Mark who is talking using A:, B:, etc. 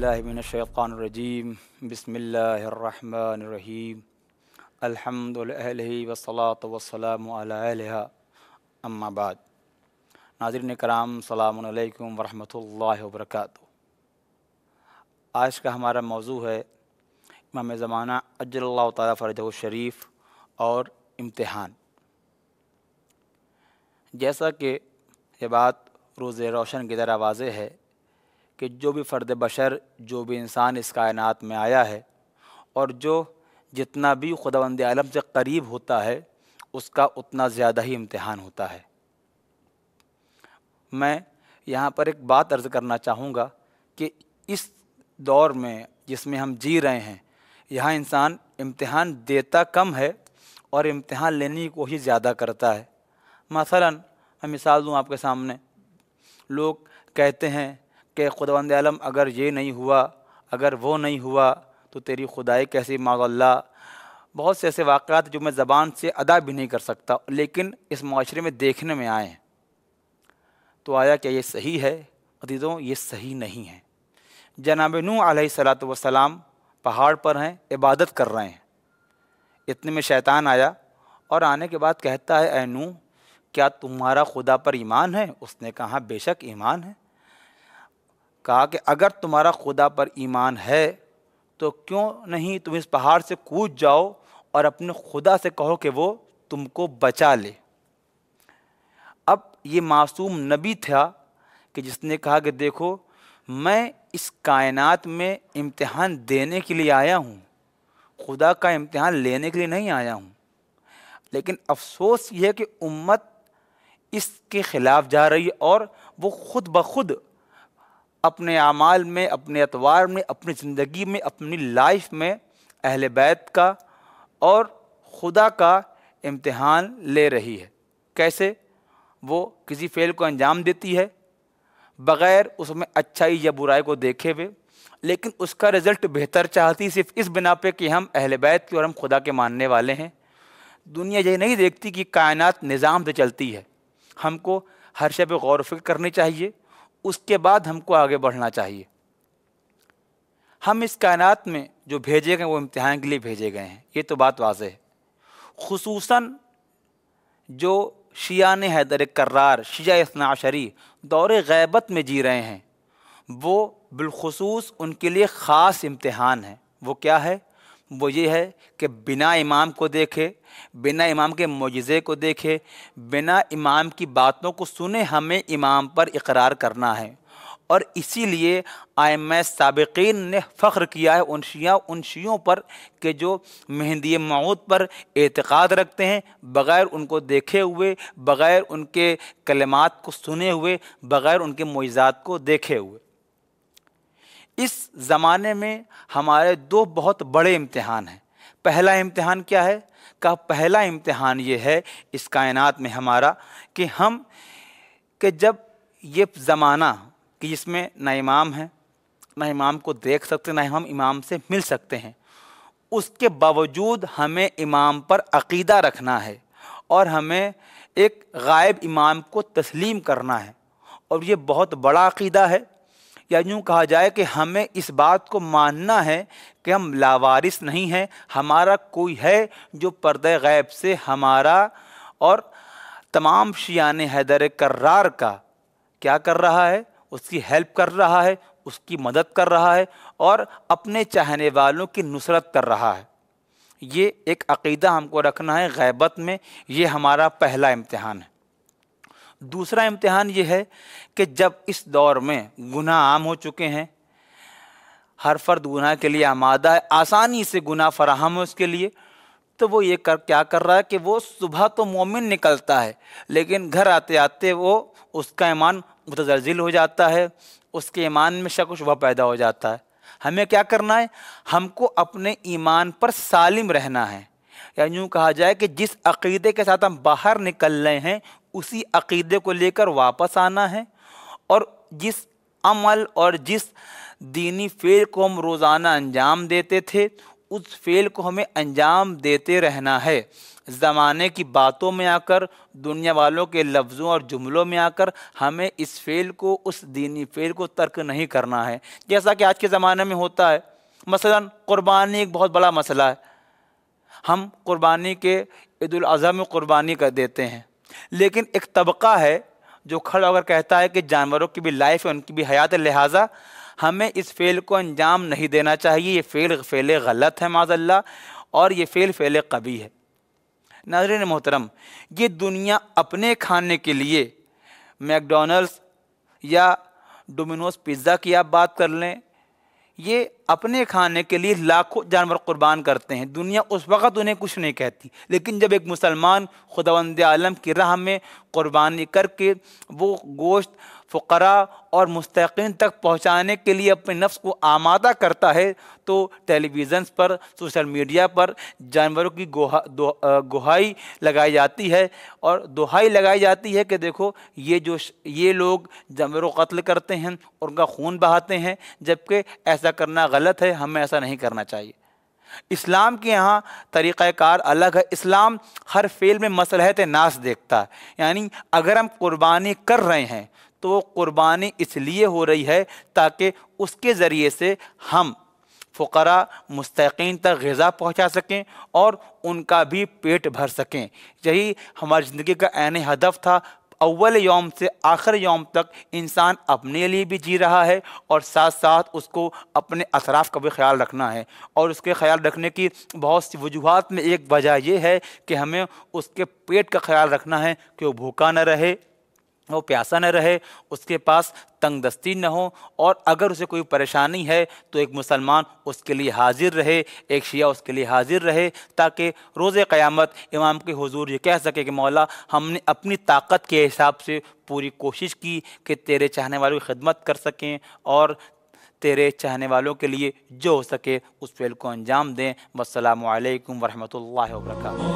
A: बिल्लाहि मिनश्शैतानिर्रजीम बिस्मिल्लाहिर्रहमानिर्रहीम अल्हम्दुलिल्लाहि वस्सलातु वस्सलामु अला अहलिहा अम्मा बाद। नाज़रीन कराम, सलामुन अलैकुम वरहमतुल्लाहि वबरकातुहू। आज का हमारा मौजू है इमाम ज़माना अज्जलल्लाहु तआला फ़रजहु शरीफ और इम्तिहान। जैसा कि ये बात रोज़ रोशन की तरह वाज़ेह है कि जो भी फ़र्द बशर, जो भी इंसान इस कायनात में आया है और जो जितना भी खुदावंद आलम से करीब होता है उसका उतना ज़्यादा ही इम्तिहान होता है। मैं यहाँ पर एक बात अर्ज़ करना चाहूँगा कि इस दौर में जिसमें हम जी रहे हैं, यहाँ इंसान इम्तिहान देता कम है और इम्तिहान लेने की कोशिश ज़्यादा करता है। मसलन मैं मिसाल दूँ आपके सामने, लोग कहते हैं कि खुदावंद आलम अगर ये नहीं हुआ, अगर वो नहीं हुआ तो तेरी खुदाई कैसी, माज़अल्लाह। बहुत से ऐसे वाक़यात जो मैं ज़बान से अदा भी नहीं कर सकता, लेकिन इस माशरे में देखने में आए हैं। तो आया क्या ये सही है? अज़ीज़ों, ये सही नहीं है। जनाब नूह अलैहिस्सलातु वस्सलाम पहाड़ पर हैं, इबादत कर रहे हैं। इतने में शैतान आया और आने के बाद कहता है, ऐ नूह, क्या तुम्हारा खुदा पर ईमान है? उसने कहा, बेशक ईमान है। कहा कि अगर तुम्हारा खुदा पर ईमान है तो क्यों नहीं तुम इस पहाड़ से कूद जाओ और अपने खुदा से कहो कि वो तुमको बचा ले। अब ये मासूम नबी था कि जिसने कहा कि देखो, मैं इस कायनात में इम्तिहान देने के लिए आया हूँ, खुदा का इम्तिहान लेने के लिए नहीं आया हूँ। लेकिन अफसोस ये है कि उम्मत इसके ख़िलाफ़ जा रही है और वो खुद ब खुद अपने आमाल में, अपने अतवार में, अपनी ज़िंदगी में, अपनी लाइफ में अहले बैत का और खुदा का इम्तिहान ले रही है। कैसे? वो किसी फ़ेल को अंजाम देती है बग़ैर उसमें अच्छाई या बुराई को देखे हुए, लेकिन उसका रिज़ल्ट बेहतर चाहती सिर्फ़ इस बिना पे कि हम अहले बैत के और हम खुदा के मानने वाले हैं। दुनिया ये नहीं देखती कि कायनात निज़ाम से चलती है। हमको हर शय पे गौर व फ़िक्र करनी चाहिए, उसके बाद हमको आगे बढ़ना चाहिए। हम इस कायनात में जो भेजे गए वो इम्तिहान के लिए भेजे गए हैं, ये तो बात वाज़ेह है। खुसूसन जो शियाने हैदर कर्रार, शिया इस्ना अशरी दौरे ग़ैबत में जी रहे हैं, वो बिलखुसूस उनके लिए ख़ास इम्तिहान है। वो क्या है? वो ये है कि बिना इमाम को देखे, बिना इमाम के मोजिज़े को देखे, बिना इमाम की बातों को सुने हमें इमाम पर इकरार करना है। और इसीलिए आइम्मा साबिक़ीन ने फ़ख्र किया है उन शियों पर कि जो मेहदी मऊद पर एतक़ाद रखते हैं, बग़ैर उनको देखे हुए, बग़ैर उनके कलिमात को सुने हुए, बग़ैर उनके मोइज़ात को देखे हुए। इस ज़माने में हमारे दो बहुत बड़े इम्तिहान हैं। पहला इम्तिहान क्या है? का पहला इम्तिहान ये है इस कायनात में हमारा कि जब ये ज़माना कि जिसमें ना इमाम है, ना इमाम को देख सकते, ना हम इमाम से मिल सकते हैं, उसके बावजूद हमें इमाम पर अक़ीदा रखना है और हमें एक गायब इमाम को तस्लीम करना है। और ये बहुत बड़ा अक़ीदा है, या यूँ कहा जाए कि हमें इस बात को मानना है कि हम लावारिस नहीं हैं, हमारा कोई है जो पर्दे गैब से हमारा और तमाम शियाने हैदर कर्रार का क्या कर रहा है, उसकी हेल्प कर रहा है, उसकी मदद कर रहा है और अपने चाहने वालों की नुसरत कर रहा है। ये एक अक़ीदा हमको रखना है गैबत में। ये हमारा पहला इम्तिहान है। दूसरा इम्तिहान ये है कि जब इस दौर में गुनाह आम हो चुके हैं, हर फर्द गुनाह के लिए आमादा है, आसानी से गुनाह फराहम है उसके लिए, तो वो ये क्या कर रहा है कि वो सुबह तो मोमिन निकलता है, लेकिन घर आते आते वो उसका ईमान मुतज़लज़िल हो जाता है, उसके ईमान में शक व शुबह पैदा हो जाता है। हमें क्या करना है? हमको अपने ईमान पर सालिम रहना है, या यूँ कहा जाए कि जिस अक़ीदे के साथ हम बाहर निकल रहे हैं उसी अक़ीदे को लेकर वापस आना है। और जिस अमल और जिस दीनी फ़ेल को हम रोज़ाना अंजाम देते थे اس فعل کو ہمیں انجام دیتے رہنا ہے۔ زمانے کی باتوں میں آ کر، دنیا والوں کے لفظوں اور جملوں میں آ کر ہمیں اس فعل کو، اس دینی فعل کو ترک نہیں کرنا ہے، جیسا کہ آج کے زمانے میں ہوتا ہے۔ مثلا قربانی ایک بہت بڑا مسئلہ ہے۔ ہم قربانی کے عید الاضحیٰ میں قربانی کر دیتے ہیں، لیکن ایک طبقہ ہے جو کھڑا ہو کر کہتا ہے کہ جانوروں کی بھی لائف ہے، ان کی بھی حیات ہے، لہٰذا ہمیں اس فعل کو انجام نہیں دینا چاہیے، یہ فعل غلط ہے معاذ اللہ، اور یہ فعل قبیح ہے۔ ناظرین محترم، یہ دنیا اپنے کھانے کے لیے میک ڈونلڈس یا ڈومینوز پیزا کی آپ بات کر لیں، یہ اپنے کھانے کے لیے لاکھوں جانور قربان کرتے ہیں، دنیا اس وقت انہیں کچھ نہیں کہتی، لیکن جب ایک مسلمان خداوند عالم کی راہ میں قربانی کر کے وہ گوشت فقراء اور مستحقین تک پہنچانے کے لیے اپنے نفس کو آمادہ کرتا ہے، تو ٹیلی ویژنز پر، سوشل میڈیا پر جانوروں کی گوہائی لگائی جاتی ہے، اور دہائی لگائی جاتی ہے کہ دیکھو یہ لوگ جانوروں کو قتل کرتے ہیں، ان کا خون بہاتے ہیں، جبکہ ایسا کرنا غلط ہے، ہمیں ایسا نہیں کرنا چاہیے۔ اسلام کے یہاں طریقہ کار الگ ہے۔ اسلام ہر فعل میں مصلحت ناس دیکھتا ہے، یعنی اگر ہم قربانی کر رہے ہیں تو وہ قربانی اس لیے ہو رہی ہے تاکہ اس کے ذریعے سے ہم فقراء مستحقین تک غذا پہنچا سکیں اور ان کا بھی پیٹ بھر سکیں۔ یہی ہماری زندگی کا عین ہدف تھا۔ اول یوم سے آخر یوم تک انسان اپنے لیے بھی جی رہا ہے، اور ساتھ ساتھ اس کو اپنے اطراف کا بھی خیال رکھنا ہے، اور اس کے خیال رکھنے کی بہت سی وجوہات میں ایک وجہ یہ ہے کہ ہمیں اس کے پیٹ کا خیال رکھنا ہے کہ وہ بھوکا نہ رہے، وہ پیاسا نہ رہے، اس کے پاس تنگ دستی نہ ہو، اور اگر اسے کوئی پریشانی ہے تو ایک مسلمان اس کے لیے حاضر رہے، ایک شیعہ اس کے لیے حاضر رہے، تاکہ روز قیامت امام کے حضور یہ کہہ سکے کہ مولا ہم نے اپنی طاقت کے حساب سے پوری کوشش کی کہ تیرے چاہنے والوں کی خدمت کر سکیں، اور تیرے چاہنے والوں کے لیے جو ہو سکے اس فعل کو انجام دیں۔ والسلام علیکم ورحمۃ اللہ وبرکاتہ۔